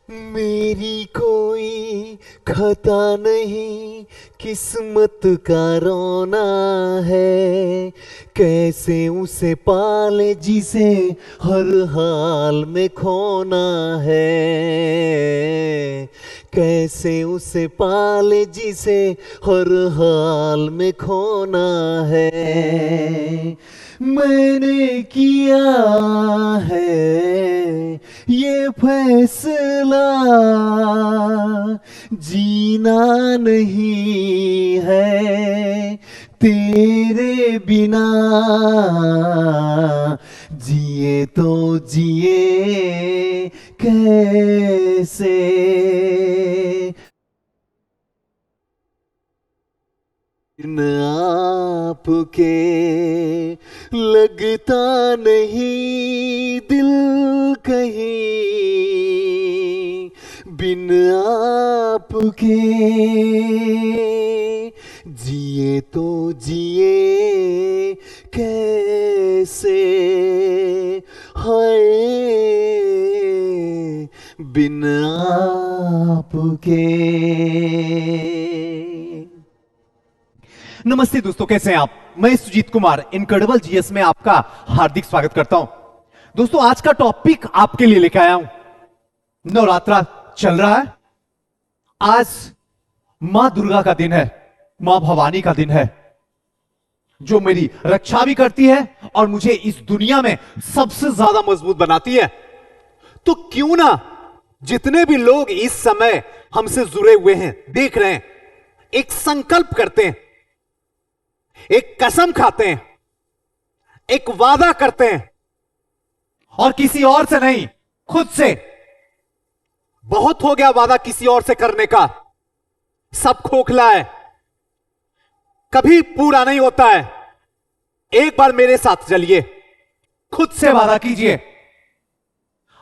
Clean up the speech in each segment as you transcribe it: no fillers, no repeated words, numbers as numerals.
मेरी कोई खता नहीं, किस्मत का रोना है। कैसे उसे पाले जिसे हर हाल में खोना है। कैसे उसे पाले जिसे हर हाल में खोना है। मैंने किया है ये फैसला, जीना नहीं है तेरे बिना। जिए तो जिए कैसे। बिन आपके लगता नहीं दिल कहीं। बिन आपके जिए तो जिए कैसे। हाय बिन आपके। नमस्ते दोस्तों, कैसे हैं आप? मैं सुजीत कुमार इनक्रेडिबल जीएस में आपका हार्दिक स्वागत करता हूं। दोस्तों, आज का टॉपिक आपके लिए लेकर आया हूं। नवरात्रा चल रहा है। आज मां दुर्गा का दिन है, मां भवानी का दिन है, जो मेरी रक्षा भी करती है और मुझे इस दुनिया में सबसे ज्यादा मजबूत बनाती है। तो क्यों ना जितने भी लोग इस समय हमसे जुड़े हुए हैं, देख रहे हैं, एक संकल्प करते हैं, एक कसम खाते हैं, एक वादा करते हैं, और किसी और से नहीं, खुद से। बहुत हो गया वादा किसी और से करने का, सब खोखला है, कभी पूरा नहीं होता है। एक बार मेरे साथ चलिए, खुद से वादा कीजिए,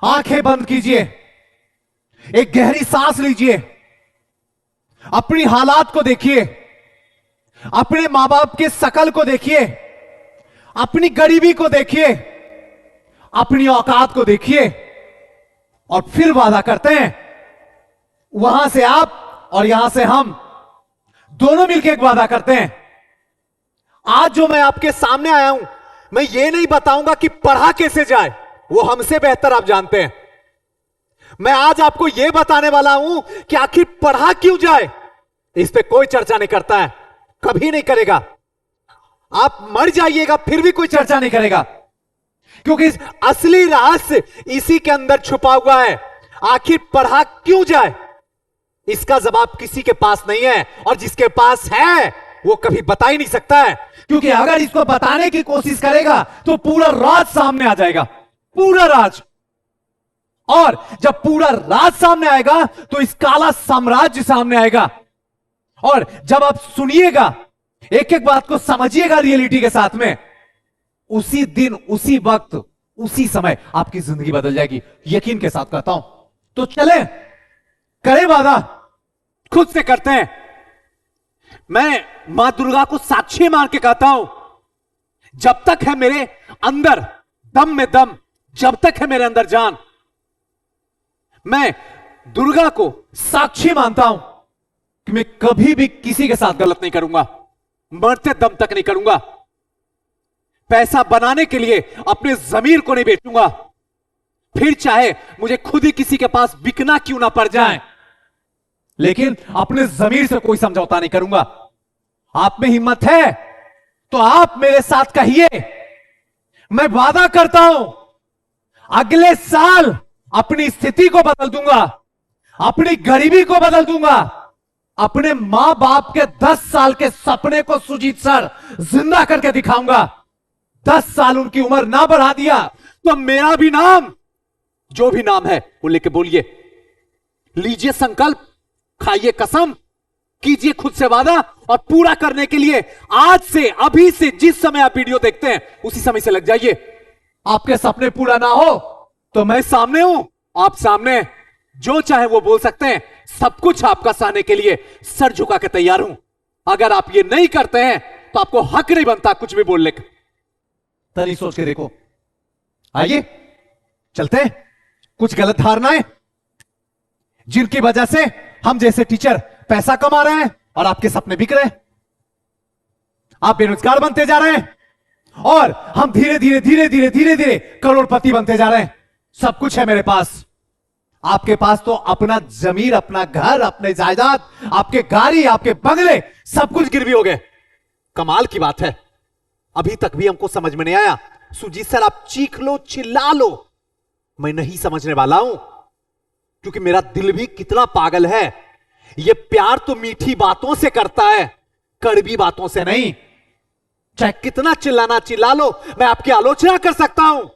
आंखें बंद कीजिए, एक गहरी सांस लीजिए, अपनी हालात को देखिए, अपने मां बाप के शकल को देखिए, अपनी गरीबी को देखिए, अपनी औकात को देखिए, और फिर वादा करते हैं। वहां से आप और यहां से हम दोनों मिलकर एक वादा करते हैं। आज जो मैं आपके सामने आया हूं, मैं ये नहीं बताऊंगा कि पढ़ा कैसे जाए, वो हमसे बेहतर आप जानते हैं। मैं आज आपको यह बताने वाला हूं कि आखिर पढ़ा क्यों जाए। इस पे कोई चर्चा नहीं करता है, कभी नहीं करेगा। आप मर जाइएगा फिर भी कोई चर्चा नहीं करेगा, क्योंकि असली रहस्य इसी के अंदर छुपा हुआ है। आखिर पढ़ा क्यों जाए, इसका जवाब किसी के पास नहीं है, और जिसके पास है वो कभी बता ही नहीं सकता है। क्योंकि अगर इसको बताने की कोशिश करेगा तो पूरा राज सामने आ जाएगा, पूरा राज। और जब पूरा राज सामने आएगा तो इस काला साम्राज्य सामने आएगा। और जब आप सुनिएगा, एक एक बात को समझिएगा रियलिटी के साथ में, उसी दिन, उसी वक्त, उसी समय आपकी जिंदगी बदल जाएगी। यकीन के साथ कहता हूं। तो चले, करें वादा, खुद से करते हैं। मैं मां दुर्गा को साक्षी मान के कहता हूं, जब तक है मेरे अंदर दम में दम, जब तक है मेरे अंदर जान, मैं दुर्गा को साक्षी मानता हूं कि मैं कभी भी किसी के साथ गलत नहीं करूंगा, मरते दम तक नहीं करूंगा। पैसा बनाने के लिए अपने जमीर को नहीं बेचूंगा, फिर चाहे मुझे खुद ही किसी के पास बिकना क्यों ना पड़ जाए, लेकिन अपने जमीर से कोई समझौता नहीं करूंगा। आप में हिम्मत है तो आप मेरे साथ कहिए, मैं वादा करता हूं अगले साल अपनी स्थिति को बदल दूंगा, अपनी गरीबी को बदल दूंगा, अपने मां बाप के 10 साल के सपने को सुजीत सर जिंदा करके दिखाऊंगा। 10 साल उनकी उम्र ना बढ़ा दिया तो मेरा भी नाम, जो भी नाम है वो लेके बोलिए, लीजिए संकल्प, खाइए कसम, कीजिए खुद से वादा, और पूरा करने के लिए आज से, अभी से, जिस समय आप वीडियो देखते हैं उसी समय से लग जाइए। आपके सपने पूरा ना हो तो मैं सामने हूं, आप सामने, जो चाहे वो बोल सकते हैं। सब कुछ आपका सहने के लिए सर झुका के तैयार हूं। अगर आप ये नहीं करते हैं तो आपको हक नहीं बनता कुछ भी बोलने का। तरी सोच के देखो। आइए चलते हैं। कुछ गलत धारणाएं, जिनकी वजह से हम जैसे टीचर पैसा कमा रहे हैं और आपके सपने बिक रहे हैं। आप बेरोजगार बनते जा रहे हैं और हम धीरे धीरे धीरे धीरे धीरे धीरे करोड़पति बनते जा रहे हैं। सब कुछ है मेरे पास, आपके पास तो अपना जमीन, अपना घर, अपने जायदाद, आपके गाड़ी, आपके बंगले, सब कुछ गिरवी हो गए। कमाल की बात है, अभी तक भी हमको समझ में नहीं आया। सुजीत सर आप चीख लो, चिल्ला लो, मैं नहीं समझने वाला हूं, क्योंकि मेरा दिल भी कितना पागल है। ये प्यार तो मीठी बातों से करता है, कड़वी बातों से नहीं। चाहे कितना चिल्लाना चिल्ला लो, मैं आपकी आलोचना कर सकता हूं,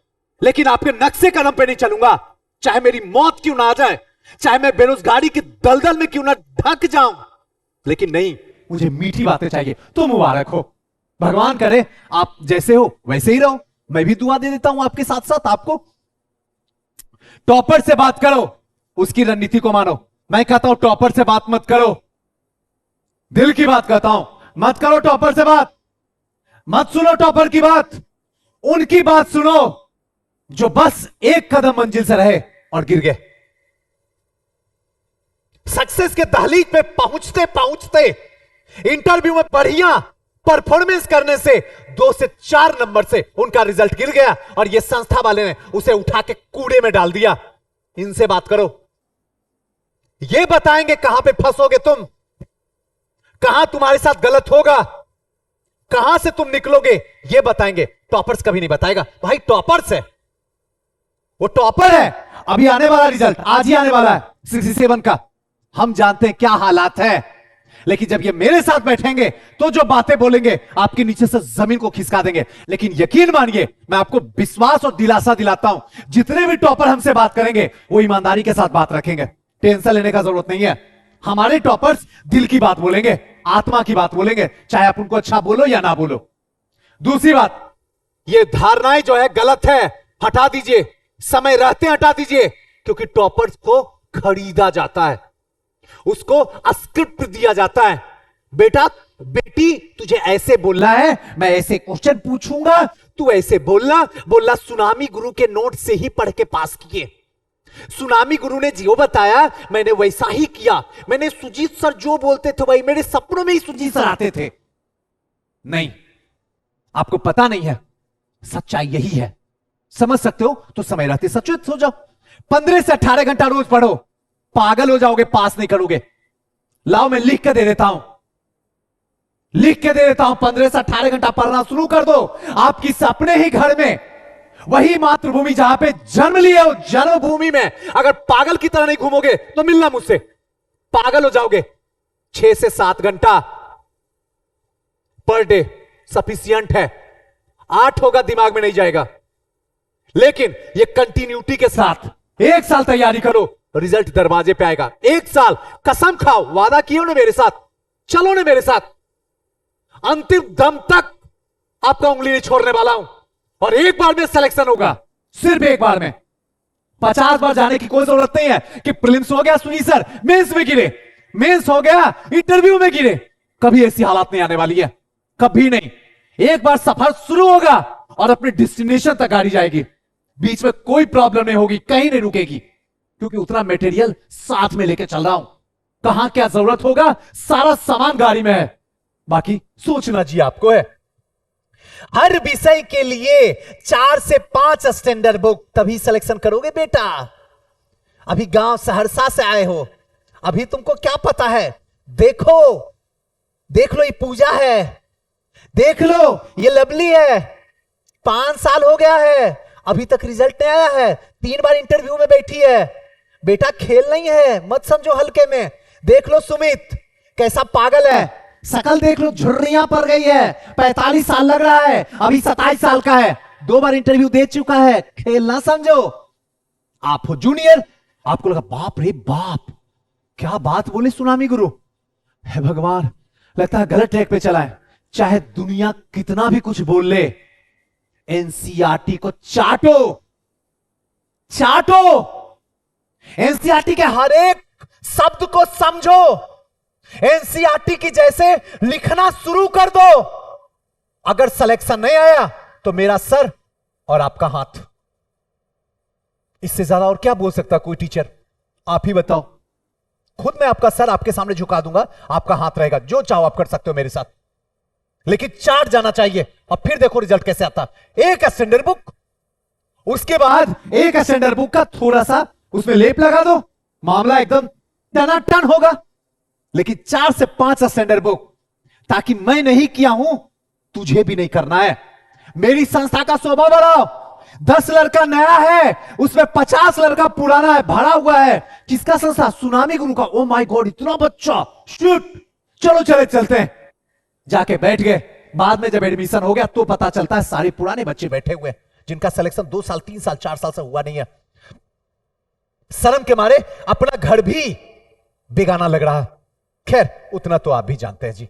लेकिन आपके नक्शे कदम पे नहीं चलूंगा। चाहे मेरी मौत क्यों ना आ जाए, चाहे मैं बेरोजगारी की दलदल में क्यों ना ढक जाऊं, लेकिन नहीं, मुझे मीठी बातें चाहिए। तो मुबारक हो, भगवान करे आप जैसे हो वैसे ही रहो। मैं भी दुआ दे देता हूं आपके साथ साथ आपको। टॉपर से बात करो, उसकी रणनीति को मानो। मैं कहता हूं टॉपर से बात मत करो, दिल की बात कहता हूं, मत करो टॉपर से बात, मत सुनो टॉपर की बात, उनकी बात सुनो जो बस एक कदम मंजिल से रहे और गिर गए। सक्सेस के दहलीज पे पहुंचते पहुंचते इंटरव्यू में बढ़िया परफॉर्मेंस करने से 2 से 4 नंबर से उनका रिजल्ट गिर गया और ये संस्था वाले ने उसे उठा के कूड़े में डाल दिया। इनसे बात करो, ये बताएंगे कहां पे फंसोगे तुम, कहां तुम्हारे साथ गलत होगा, कहां से तुम निकलोगे, ये बताएंगे। टॉपर्स कभी नहीं बताएगा। भाई टॉपर्स है, वो टॉपर है। अभी आने वाला रिजल्ट आज ही आने वाला है 67 का। हम जानते हैं क्या हालात है, लेकिन जब ये मेरे साथ बैठेंगे तो जो बातें बोलेंगे आपके नीचे से जमीन को खिसका देंगे। लेकिन यकीन मानिए, मैं आपको विश्वास और दिलासा दिलाता हूं, जितने भी टॉपर हमसे बात करेंगे वो ईमानदारी के साथ बात रखेंगे। टेंशन लेने का जरूरत नहीं है। हमारे टॉपर्स दिल की बात बोलेंगे, आत्मा की बात बोलेंगे, चाहे आप उनको अच्छा बोलो या ना बोलो। दूसरी बात, ये धारणाएं जो है गलत है, हटा दीजिए, समय रहते हटा दीजिए, क्योंकि टॉपर्स को खरीदा जाता है, उसको स्क्रिप्ट दिया जाता है। बेटा बेटी तुझे ऐसे बोलना है, मैं ऐसे क्वेश्चन पूछूंगा, तू ऐसे बोलना। सुनामी गुरु के नोट से ही पढ़ के पास किए। सुनामी गुरु ने जो बताया मैंने वैसा ही किया। मैंने सुजीत सर जो बोलते थे वही, मेरे सपनों में ही सुजीत सर आते थे। नहीं, आपको पता नहीं है, सच्चाई यही है। समझ सकते हो तो समय रहते सचेत हो जाओ। 15 से 18 घंटा रोज पढ़ो, पागल हो जाओगे, पास नहीं करोगे। लाओ मैं लिख के दे देता हूं, लिख के दे देता हूं। 15 से 18 घंटा पढ़ना शुरू कर दो, आपकी सपने ही घर में, वही मातृभूमि जहां पे जन्म लिए हो, जन्मभूमि में अगर पागल की तरह नहीं घूमोगे तो मिलना मुझसे, पागल हो जाओगे। 6 से 7 घंटा पर डे सफिशियंट है। 8 होगा दिमाग में नहीं जाएगा, लेकिन ये कंटिन्यूटी के साथ 1 साल तैयारी करो, रिजल्ट दरवाजे पे आएगा। 1 साल कसम खाओ, वादा किया ना मेरे साथ, चलो ना मेरे साथ, अंतिम दम तक आपका उंगली नहीं छोड़ने वाला हूं। और एक बार में सिलेक्शन होगा, सिर्फ एक बार में। 50 बार जाने की कोई जरूरत नहीं है कि प्रीलिम्स हो गया सुनील सर, मेंस में गिरे, मेंस हो गया इंटरव्यू में गिरे। कभी ऐसी हालत नहीं आने वाली है, कभी नहीं। एक बार सफर शुरू होगा और अपने डेस्टिनेशन तक गाड़ी जाएगी, बीच में कोई प्रॉब्लम नहीं होगी, कहीं नहीं रुकेगी, क्योंकि उतना मटेरियल साथ में लेके चल रहा हूं। कहां क्या जरूरत होगा, सारा सामान गाड़ी में है, बाकी सोचना जी आपको है। हर विषय के लिए 4 से 5 स्टैंडर्ड बुक, तभी सिलेक्शन करोगे बेटा। अभी गांव सहरसा से आए हो, अभी तुमको क्या पता है। देखो देख लो, ये पूजा है, देख लो ये लवली है, 5 साल हो गया है, अभी तक रिजल्ट नहीं आया है, 3 बार इंटरव्यू में बैठी है। बेटा खेल नहीं है, मत समझो हल्के में। देख लो सुमित कैसा पागल है, शकल देख लो, झुर्रियां पड़ गई है, 45 साल लग रहा है, अभी 27 साल का है, 2 बार इंटरव्यू दे चुका है। खेल ना समझो, आप हो जूनियर, आपको लगा बाप रे बाप क्या बात बोले सुनामी गुरु, है भगवान, लगता है गलत ट्रैक पे चला है। चाहे दुनिया कितना भी कुछ बोल ले, एनसीईआरटी को चाटो, चाटो, एनसीईआरटी के हर एक शब्द को समझो, एनसीईआरटी की जैसे लिखना शुरू कर दो। अगर सिलेक्शन नहीं आया तो मेरा सर और आपका हाथ, इससे ज्यादा और क्या बोल सकता कोई टीचर, आप ही बताओ। खुद मैं आपका सर आपके सामने झुका दूंगा, आपका हाथ रहेगा, जो चाहो आप कर सकते हो मेरे साथ, लेकिन चार्ट जाना चाहिए। और फिर देखो रिजल्ट कैसे आता। एक स्टैंडर्ड बुक, उसके बाद एक स्टैंडर्ड बुक का थोड़ा सा उसमें लेप लगा दो, मामला एकदम टनाटन होगा। लेकिन 4 से 5 स्टैंडर्ड बुक, ताकि मैं नहीं किया हूं तुझे भी नहीं करना है। मेरी संस्था का शोभा बढ़ाओ। 10 लड़का नया है, उसमें 50 लड़का पुराना है, भरा हुआ है। किसका संस्था? सुनामी गुरु का। ओ माय गॉड, इतना बच्चा, शूट, चलो चले चलते हैं। जाके बैठ गए। बाद में जब एडमिशन हो गया तो पता चलता है सारे पुराने बच्चे बैठे हुए हैं, जिनका सिलेक्शन 2 साल 3 साल 4 साल से हुआ नहीं है। शर्म के मारे अपना घर भी बेगाना लग रहा। खैर, उतना तो आप भी जानते हैं जी।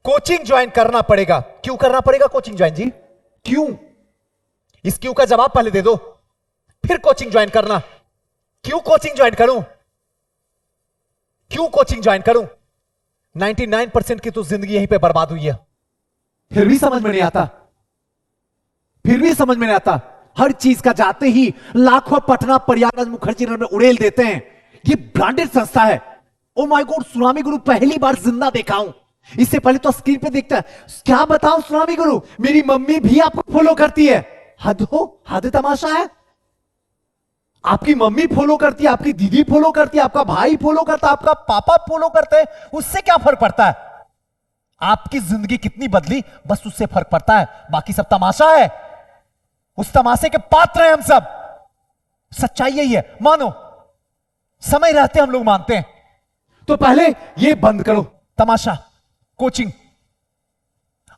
कोचिंग ज्वाइन करना पड़ेगा। क्यों करना पड़ेगा कोचिंग ज्वाइन जी? क्यों? इस क्यों का जवाब पहले दे दो, फिर कोचिंग ज्वाइन करना। क्यों कोचिंग ज्वाइन करूं? क्यों कोचिंग ज्वाइन करूं? 99% की तो जिंदगी यहीं पे बर्बाद हुई है। फिर भी समझ में नहीं आता, फिर भी समझ में नहीं आता। हर चीज का जाते ही लाखों पटना प्रयागराज मुखर्जी नगर में उड़ेल देते हैं। ये ब्रांडेड संस्था है। ओ माय गॉड, सुनामी गुरु पहली बार जिंदा देखा हूं। इससे पहले तो स्क्रीन पे देखता है। क्या बताऊं सुनामी गुरु, मेरी मम्मी भी आपको फॉलो करती है। हद हो, हद तमाशा है। आपकी मम्मी फॉलो करती है, आपकी दीदी फॉलो करती है, आपका भाई फॉलो करता है, आपका पापा फॉलो करते हैं, उससे क्या फर्क पड़ता है? आपकी जिंदगी कितनी बदली, बस उससे फर्क पड़ता है। बाकी सब तमाशा है। उस तमाशे के पात्र हैं हम सब। सच्चाई यही है, मानो। समय रहते हम लोग मानते हैं। तो पहले ये बंद करो, तमाशा, कोचिंग।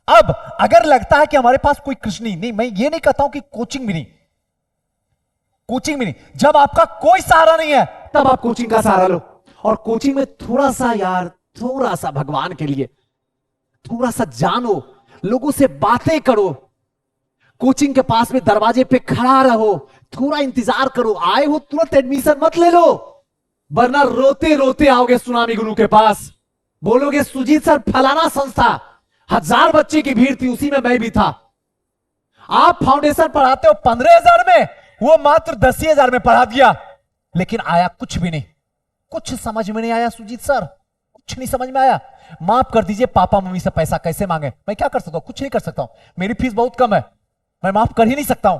अब अगर लगता है कि हमारे पास कोई कृष्ण नहीं, मैं ये नहीं कहता हूं कि कोचिंग भी नहीं, कोचिंग भी नहीं। जब आपका कोई सहारा नहीं है, तब आप कोचिंग का सहारा लो। और कोचिंग में थोड़ा सा यार, थोड़ा सा भगवान के लिए थोड़ा सा जानो, लोगों से बातें करो। कोचिंग के पास में दरवाजे पे खड़ा रहो, थोड़ा इंतजार करो। आए हो तुरंत एडमिशन मत ले लो, वरना रोते रोते आओगे सुनामी गुरु के पास। बोलोगे सुजीत सर, फलाना संस्था 1000 बच्चे की भीड़ थी, उसी में मैं भी था। आप फाउंडेशन पढ़ाते हो 15,000 में, वो मात्र 10,000 में पढ़ा दिया, लेकिन आया कुछ भी नहीं। कुछ समझ में नहीं आया सुजीत सर, कुछ नहीं समझ में आया। माफ कर दीजिए, पापा मम्मी से पैसा कैसे मांगे? मैं क्या कर सकता हूं? कुछ नहीं कर सकता हूं। मेरी फीस बहुत कम है, मैं माफ कर ही नहीं सकता हूं।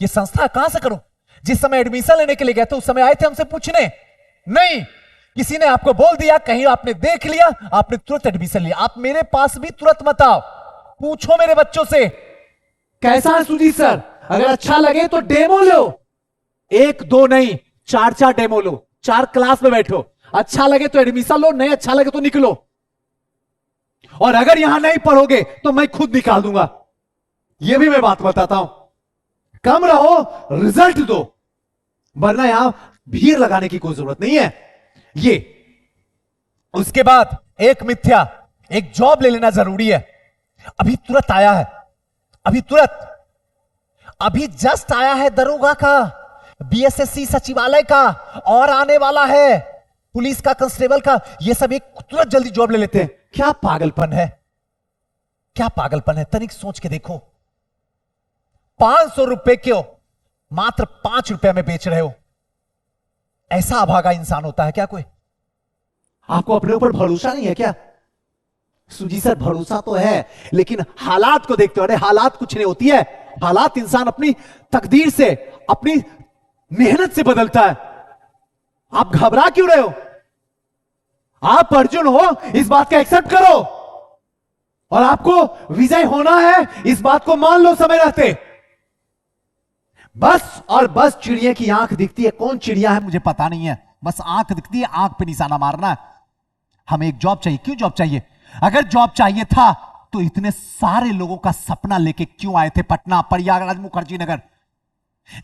ये संस्था कहां से करूं? जिस समय एडमिशन लेने के लिए गए थे, उस समय आए थे हमसे पूछने, नहीं, किसी ने आपको बोल दिया, कहीं आपने देख लिया, आपने तुरंत एडमिशन लिया। आप मेरे पास भी तुरंत मत आओ, पूछो मेरे बच्चों से कैसा है सुजीत सर। अगर अच्छा लगे तो डेमो लो, 1 2 नहीं, 4 डेमो लो। 4 क्लास में बैठो, अच्छा लगे तो एडमिशन लो, नहीं अच्छा लगे तो निकलो। और अगर यहां नहीं पढ़ोगे तो मैं खुद निकाल दूंगा। यह भी मैं बात बताता हूं। कम रहो, रिजल्ट दो, वरना यहां भीड़ लगाने की कोई जरूरत नहीं है। ये उसके बाद एक मिथ्या, एक जॉब ले लेना जरूरी है। अभी तुरंत आया है, अभी तुरंत, अभी जस्ट आया है दरोगा का, बीएसएससी सचिवालय का, और आने वाला है पुलिस का, कांस्टेबल का। ये सब एक तुरंत जल्दी जॉब ले लेते हैं। क्या पागलपन है, क्या पागलपन है। तनिक सोच के देखो, 500 रुपए क्यों मात्र 5 रुपए में बेच रहे हो। ऐसा अभागा इंसान होता है क्या कोई? आपको अपने ऊपर भरोसा नहीं है क्या? सुजी सर, भरोसा तो है, लेकिन हालात को देखते हो। अरे हालात कुछ नहीं होती है, हालात इंसान अपनी तकदीर से, अपनी मेहनत से बदलता है। आप घबरा क्यों रहे हो? आप अर्जुन हो, इस बात का एक्सेप्ट करो, और आपको विजय होना है, इस बात को मान लो समय रहते। बस और बस चिड़िया की आंख दिखती है। कौन चिड़िया है मुझे पता नहीं है, बस आंख दिखती है, आंख पे निशाना मारना है। हमें एक जॉब चाहिए। क्यों जॉब चाहिए? अगर जॉब चाहिए था तो इतने सारे लोगों का सपना लेके क्यों आए थे पटना, प्रयागराज, मुखर्जी नगर?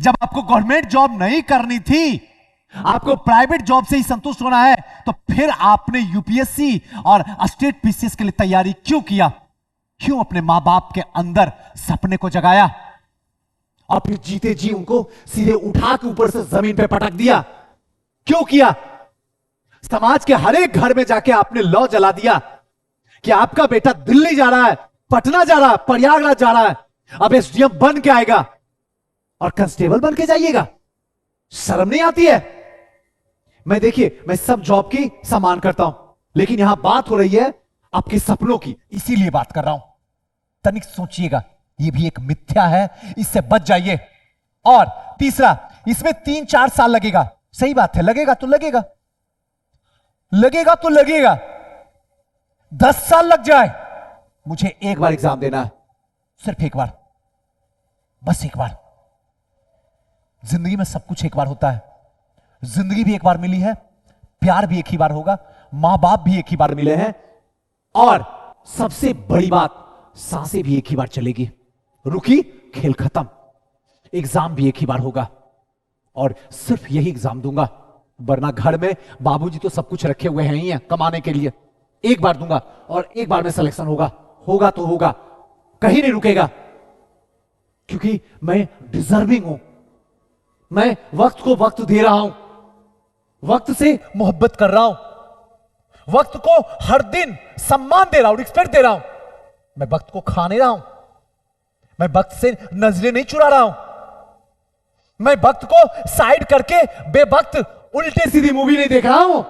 जब आपको गवर्नमेंट जॉब नहीं करनी थी, आपको प्राइवेट जॉब से ही संतुष्ट होना है, तो फिर आपने यूपीएससी और स्टेट पीसीएस के लिए तैयारी क्यों किया? क्यों अपने मां बाप के अंदर सपने को जगाया और फिर जीते जी उनको सीधे उठा के ऊपर से जमीन पे पटक दिया? क्यों किया? समाज के हर एक घर में जाके आपने लौ जला दिया कि आपका बेटा दिल्ली जा रहा है, पटना जा रहा है, प्रयागराज जा रहा है, अब एसडीएम बन के आएगा और कांस्टेबल बन के जाइएगा। शर्म नहीं आती है? मैं देखिए, मैं सब जॉब की सम्मान करता हूं, लेकिन यहां बात हो रही है आपके सपनों की। इसीलिए बात कर रहा हूं। तनिक सोचिएगा, ये भी एक मिथ्या है, इससे बच जाइए। और तीसरा, इसमें 3-4 साल लगेगा। सही बात है, लगेगा तो लगेगा, लगेगा तो लगेगा। 10 साल लग जाए, मुझे एक बार एग्जाम देना है, सिर्फ एक बार, बस एक बार। जिंदगी में सब कुछ एक बार होता है। जिंदगी भी एक बार मिली है, प्यार भी एक ही बार होगा, मां बाप भी एक ही बार मिले हैं, और सबसे बड़ी बात, सांसें भी एक ही बार चलेगी। रुकी, खेल खत्म। एग्जाम भी एक ही बार होगा, और सिर्फ यही एग्जाम दूंगा, वरना घर में बाबूजी तो सब कुछ रखे हुए हैं ही हैं कमाने के लिए। एक बार दूंगा और एक बार में सिलेक्शन होगा, होगा तो होगा, कहीं नहीं रुकेगा, क्योंकि मैं डिजर्विंग हूं। मैं वक्त को वक्त दे रहा हूं, वक्त से मोहब्बत कर रहा हूं, वक्त को हर दिन सम्मान दे रहा हूं, रिस्पेक्ट दे रहा हूं। मैं वक्त को खा नहीं रहा हूं, मैं वक्त से नजरें नहीं चुरा रहा हूं, मैं वक्त को साइड करके बेवक्त उल्टे सीधी मूवी नहीं देख रहा हूं।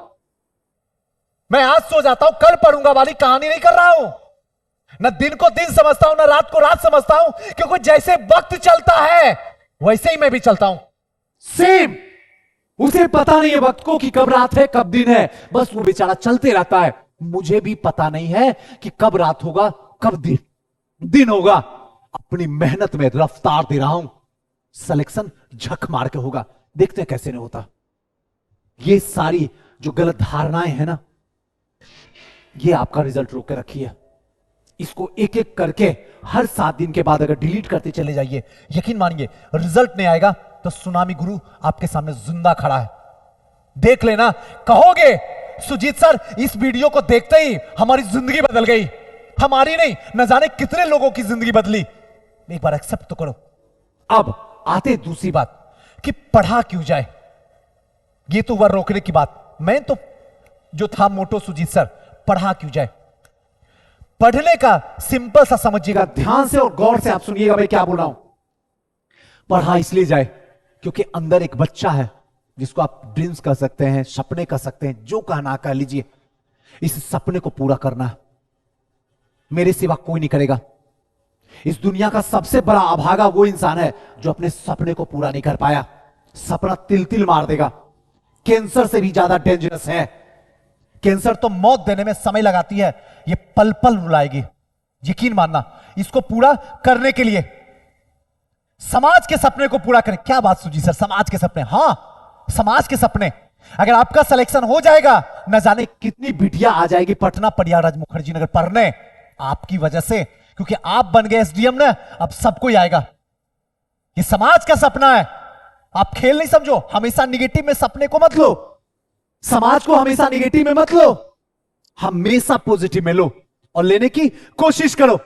मैं आज सो जाता हूं, कल पढ़ूंगा वाली कहानी नहीं कर रहा हूं। न दिन को दिन समझता हूं, न रात को रात समझता हूं, क्योंकि जैसे वक्त चलता है वैसे ही मैं भी चलता हूं। सेम। उसे पता नहीं है वक्त को कि कब रात है कब दिन है, बस वो बेचारा चलते रहता है। मुझे भी पता नहीं है कि कब रात होगा कब दिन होगा। अपनी मेहनत में रफ्तार दे रहा हूं, सिलेक्शन झक मार के होगा, देखते हैं कैसे नहीं होता। ये सारी जो गलत धारणाएं हैं ना, ये आपका रिजल्ट रोक के रखी है। इसको एक एक करके हर 7 दिन के बाद अगर डिलीट करते चले जाइए, यकीन मानिए रिजल्ट नहीं आएगा तो सुनामी गुरु आपके सामने जिंदा खड़ा है, देख लेना। कहोगे सुजीत सर इस वीडियो को देखते ही हमारी जिंदगी बदल गई। हमारी नहीं, न जाने कितने लोगों की जिंदगी बदली। एक बार एक्सेप्ट तो करो। अब आते दूसरी बात कि पढ़ा क्यों जाए, ये तो हुआ रोकने की बात। मैं तो जो था मोटो सुजीत सर, पढ़ा क्यों जाए। पढ़ने का सिंपल सा समझिएगा, ध्यान से और गौर से आप सुनिएगा मैं क्या बोल रहा हूं। पढ़ा इसलिए जाए क्योंकि अंदर एक बच्चा है जिसको आप ड्रीम्स कर सकते हैं, सपने कर सकते हैं, जो कहना कह लीजिए। इस सपने को पूरा करना है, मेरे सिवा कोई नहीं करेगा। इस दुनिया का सबसे बड़ा अभागा वो इंसान है जो अपने सपने को पूरा नहीं कर पाया। सपना तिल तिल मार देगा, कैंसर से भी ज्यादा डेंजरस है। कैंसर तो मौत देने में समय लगाती है, ये पल पल रुलाएगी। यकीन मानना, इसको पूरा करने के लिए समाज के सपने को पूरा करें। क्या बात सुजी सर, समाज के सपने? हां, समाज के सपने। अगर आपका सिलेक्शन हो जाएगा, न जाने कितनी बिटिया आ जाएगी पटना प्रयागराज मुखर्जी नगर पढ़ने आपकी वजह से, क्योंकि आप बन गए एसडीएम ना। अब सबको ही आएगा। ये समाज का सपना है, आप खेल नहीं समझो। हमेशा निगेटिव में सपने को मत लो, समाज को हमेशा निगेटिव में मत लो, हमेशा पॉजिटिव में लो और लेने की कोशिश करो।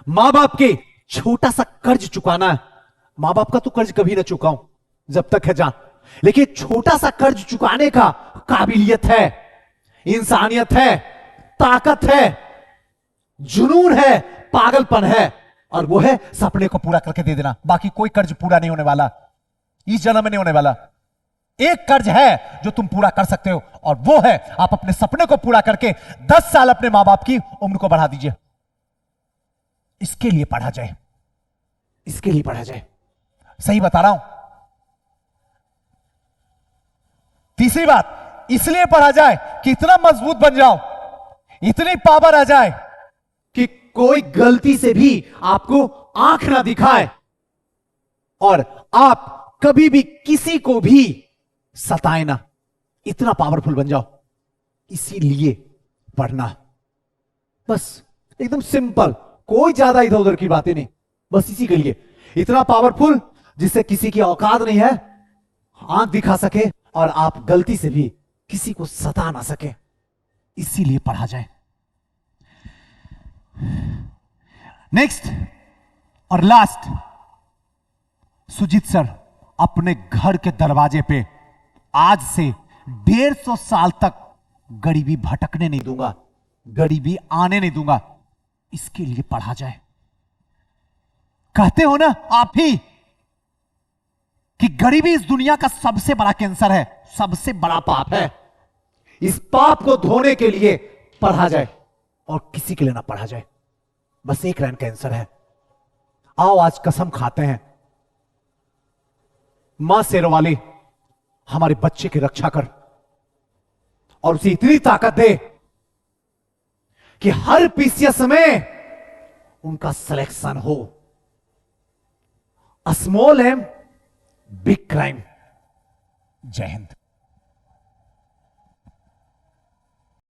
मां बाप के छोटा सा कर्ज चुकाना है। मां बाप का तो कर्ज कभी ना चुकाऊं जब तक है जान, लेकिन छोटा सा कर्ज चुकाने का काबिलियत है, इंसानियत है, ताकत है, जुनून है, पागलपन है, और वो है सपने को पूरा करके दे देना। बाकी कोई कर्ज पूरा नहीं होने वाला, इस जन्म में नहीं होने वाला। एक कर्ज है जो तुम पूरा कर सकते हो, और वो है आप अपने सपने को पूरा करके 10 साल अपने मां बाप की उम्र को बढ़ा दीजिए। इसके लिए पढ़ा जाए, इसके लिए पढ़ा जाए। सही बता रहा हूं। तीसरी बात, इसलिए पढ़ा जाए कि इतना मजबूत बन जाओ, इतनी पावर आ जाए कि कोई गलती से भी आपको आंख ना दिखाए और आप कभी भी किसी को भी सताए ना। इतना पावरफुल बन जाओ, इसीलिए पढ़ना। बस एकदम सिंपल, कोई ज्यादा इधर उधर की बातें नहीं, बस इसी के लिए। इतना पावरफुल जिससे किसी की औकात नहीं है आंख दिखा सके और आप गलती से भी किसी को सता ना सके, इसीलिए पढ़ा जाए। नेक्स्ट और लास्ट, सुजीत सर अपने घर के दरवाजे पे आज से 150 साल तक गरीबी भटकने नहीं दूंगा, गरीबी आने नहीं दूंगा। इसके लिए पढ़ा जाए। कहते हो ना आप ही, कि गरीबी इस दुनिया का सबसे बड़ा कैंसर है, सबसे बड़ा पाप है। इस पाप को धोने के लिए पढ़ा जाए और किसी के लिए ना पढ़ा जाए, बस एक लाइन का आंसर है। आओ आज कसम खाते हैं, मां शेरवाली हमारे बच्चे की रक्षा कर और उसे इतनी ताकत दे कि हर पीसीएस में उनका सिलेक्शन हो। A small am big crime. जय हिंद।